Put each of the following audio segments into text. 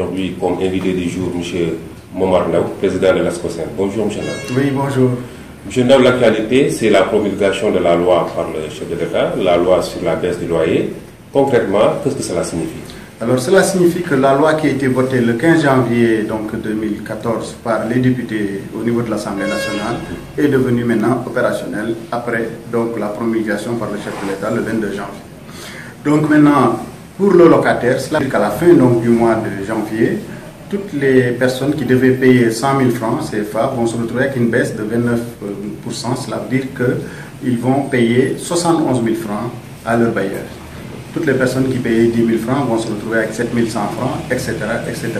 aujourd'hui comme invité du jour M. Momar Ndao, président de l'ASCOSEN. Bonjour M. Ndao. Oui, bonjour. M. Ndao, l'actualité, c'est la promulgation de la loi par le chef de l'État, la loi sur la baisse du loyer. Concrètement, qu'est-ce que cela signifie? Alors cela signifie que la loi qui a été votée le 15 janvier 2014 par les députés au niveau de l'Assemblée nationale est devenue maintenant opérationnelle après la promulgation par le chef de l'État le 22 janvier. Donc maintenant, pour le locataire, cela veut dire qu'à la fin du mois de janvier, toutes les personnes qui devaient payer 100 000 francs CFA vont se retrouver avec une baisse de 29%. Cela veut dire qu'ils vont payer 71 000 francs à leur bailleur. Toutes les personnes qui payaient 10 000 francs vont se retrouver avec 7 100 francs, etc., etc.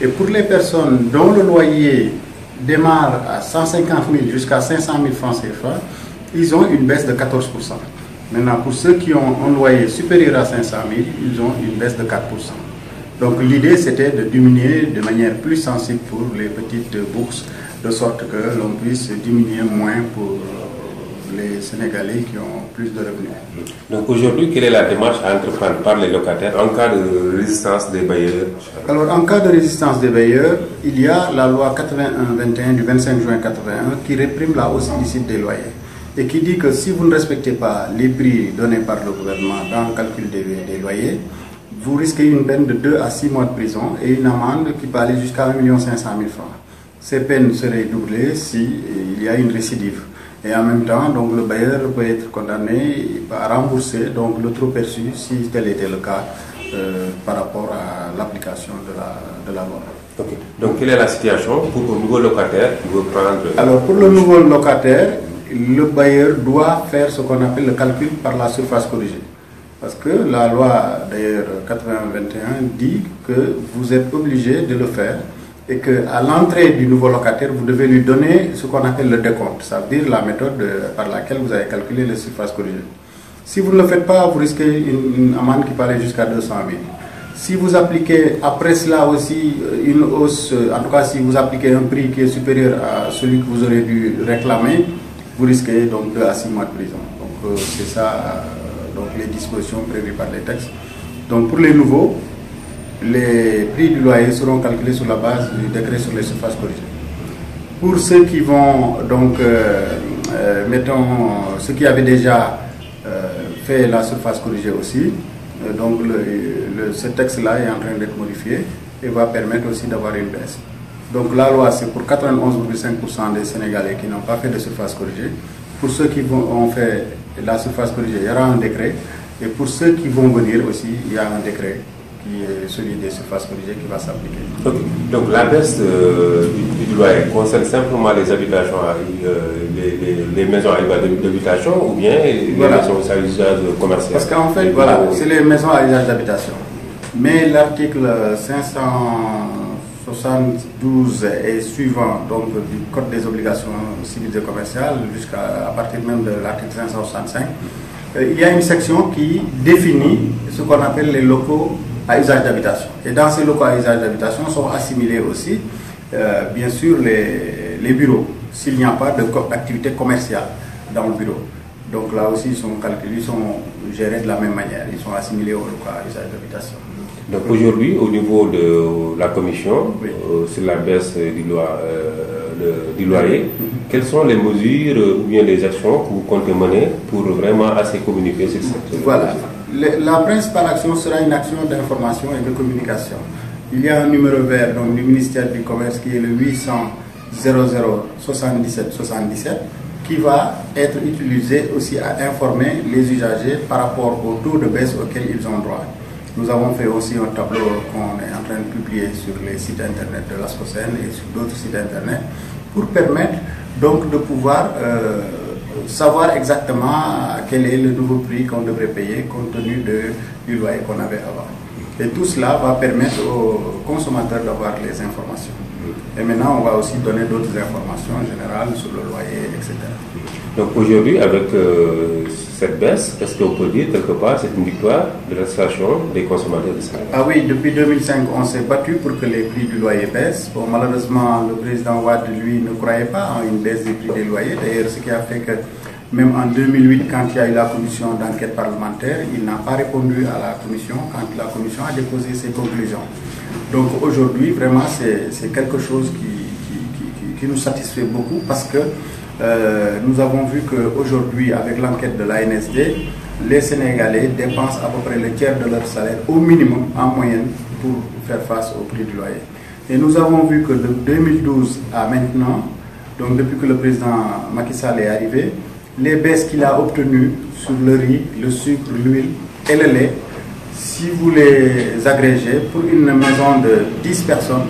Et pour les personnes dont le loyer démarre à 150 000 jusqu'à 500 000 francs CFA, ils ont une baisse de 14%. Maintenant, pour ceux qui ont un loyer supérieur à 500 000, ils ont une baisse de 4%. Donc l'idée, c'était de diminuer de manière plus sensible pour les petites bourses, de sorte que l'on puisse diminuer moins pour les Sénégalais qui ont plus de revenus. Donc aujourd'hui, quelle est la démarche à entreprendre par les locataires en cas de résistance des bailleurs? Alors en cas de résistance des bailleurs, il y a la loi 81-21 du 25 juin 81 qui réprime la hausse illicite des loyers et qui dit que si vous ne respectez pas les prix donnés par le gouvernement dans le calcul des loyers, vous risquez une peine de 2 à 6 mois de prison et une amende qui peut aller jusqu'à 1 500 000 francs. Ces peines seraient doublées s'il y a une récidive. Et en même temps, le bailleur peut être condamné à rembourser le trop perçu si tel était le cas par rapport à l'application de la loi. Okay. Donc quelle est la situation pour le nouveau locataire qui veut prendre... Alors pour le nouveau locataire, le bailleur doit faire ce qu'on appelle le calcul par la surface corrigée. Parce que la loi d'ailleurs 81-21 dit que vous êtes obligé de le faire et qu'à l'entrée du nouveau locataire, vous devez lui donner ce qu'on appelle le décompte, ça veut dire la méthode par laquelle vous avez calculé les surfaces corrigées. Si vous ne le faites pas, vous risquez une amende qui peut aller jusqu'à 200 000. Si vous appliquez après cela aussi une hausse, en tout cas si vous appliquez un prix qui est supérieur à celui que vous aurez dû réclamer, vous risquez donc 2 à 6 mois de prison. Donc c'est ça les dispositions prévues par les textes. Donc pour les nouveaux, les prix du loyer seront calculés sur la base du décret sur les surfaces corrigées. Pour ceux qui vont mettons ceux qui avaient déjà fait la surface corrigée aussi, ce texte-là est en train d'être modifié et va permettre aussi d'avoir une baisse. Donc la loi c'est pour 91,5% des Sénégalais qui n'ont pas fait de surface corrigée. Pour ceux qui ont fait la surface corrigée, il y aura un décret. Et pour ceux qui vont venir aussi, il y a un décret qui est celui des surfaces corrigées qui va s'appliquer. Okay. Donc la baisse du loyer concerne simplement les habitations, les maisons d'habitation ou bien les maisons à usage commercial? Parce qu'en fait, c'est les maisons à usage d'habitation. Mais l'article 572 et suivant du Code des obligations civiles et commerciales jusqu'à partir même de l'article 565, il y a une section qui définit ce qu'on appelle les locaux à usage d'habitation. Et dans ces locaux à usage d'habitation sont assimilés aussi, bien sûr, les bureaux, s'il n'y a pas d'activité commerciale dans le bureau. Donc là aussi, ils sont calculés, ils sont gérés de la même manière, ils sont assimilés aux locaux à usage d'habitation. Donc aujourd'hui, au niveau de la commission, sur la baisse du loyer, quelles sont les mesures ou bien les actions que vous comptez mener pour vraiment assez communiquer sur cette... Voilà. La principale action sera une action d'information et de communication. Il y a un numéro vert du ministère du Commerce qui est le 800 00 77 77 qui va être utilisé aussi à informer les usagers par rapport au taux de baisse auquel ils ont droit. Nous avons fait aussi un tableau qu'on est en train de publier sur les sites internet de l'ASCOSEN et sur d'autres sites internet pour permettre donc de pouvoir savoir exactement quel est le nouveau prix qu'on devrait payer compte tenu du loyer qu'on avait avant. Et tout cela va permettre aux consommateurs d'avoir les informations. Et maintenant, on va aussi donner d'autres informations générales sur le loyer, etc. Donc aujourd'hui, avec cette baisse, est-ce qu'on peut dire quelque part c'est une victoire de l'association des consommateurs du Sénégal? Ah oui, depuis 2005, on s'est battu pour que les prix du loyer baissent. Bon, malheureusement, le président Wade, lui, ne croyait pas en une baisse des prix des loyers. D'ailleurs, ce qui a fait que Même en 2008, quand il y a eu la commission d'enquête parlementaire, il n'a pas répondu à la commission quand la commission a déposé ses conclusions. Donc aujourd'hui, vraiment, c'est quelque chose qui nous satisfait beaucoup parce que nous avons vu qu'aujourd'hui, avec l'enquête de l'ANSD, les Sénégalais dépensent à peu près le tiers de leur salaire au minimum en moyenne pour faire face au prix du loyer. Et nous avons vu que de 2012 à maintenant, donc depuis que le président Macky Sall est arrivé, les baisses qu'il a obtenues sur le riz, le sucre, l'huile et le lait, si vous les agrégez, pour une maison de 10 personnes,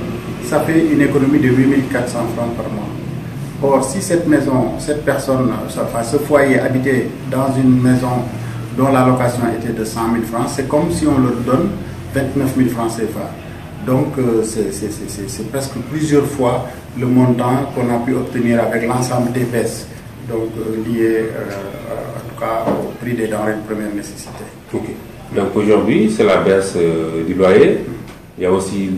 ça fait une économie de 8 400 francs par mois. Or, si cette maison, cette personne, enfin ce foyer habitait dans une maison dont la location était de 100 000 francs, c'est comme si on leur donne 29 000 francs CFA. Donc, c'est presque plusieurs fois le montant qu'on a pu obtenir avec l'ensemble des baisses, donc liées en tout cas au prix des denrées de première nécessité. Okay. Donc aujourd'hui, c'est la baisse du loyer. Il y a aussi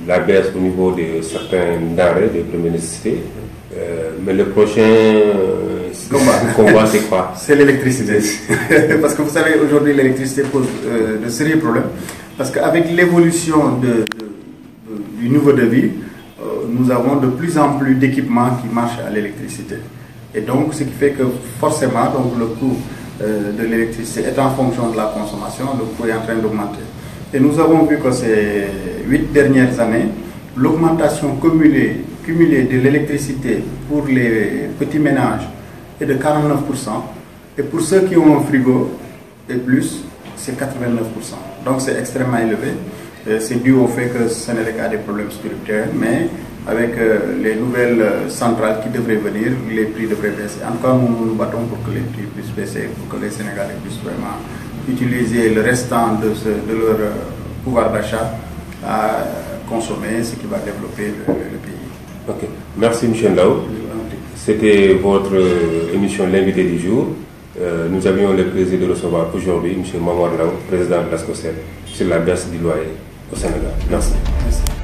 la baisse au niveau de certains denrées de première nécessité. Mais le prochain combat, c'est quoi? C'est l'électricité. Parce que vous savez, aujourd'hui, l'électricité pose de sérieux problèmes. Parce qu'avec l'évolution du niveau de vie, nous avons de plus en plus d'équipements qui marchent à l'électricité. Et donc, ce qui fait que forcément, donc, le coût de l'électricité est en fonction de la consommation, le coût est en train d'augmenter. Et nous avons vu que ces 8 dernières années, l'augmentation cumulée de l'électricité pour les petits ménages est de 49%. Et pour ceux qui ont un frigo et plus, c'est 89%. Donc c'est extrêmement élevé. C'est dû au fait que Sénélec a des problèmes structurels, mais avec les nouvelles centrales qui devraient venir, les prix devraient baisser. En tout cas, nous nous battons pour que les prix puissent baisser, pour que les Sénégalais puissent vraiment utiliser le restant de leur pouvoir d'achat à consommer, ce qui va développer le pays. Ok. Merci M. Ndao. C'était votre émission L'invité du jour. Nous avions le plaisir de recevoir aujourd'hui M. Mamouad Ndao, président de l'ASCOSEN, sur la baisse du loyer au Sénégal. Merci. Merci.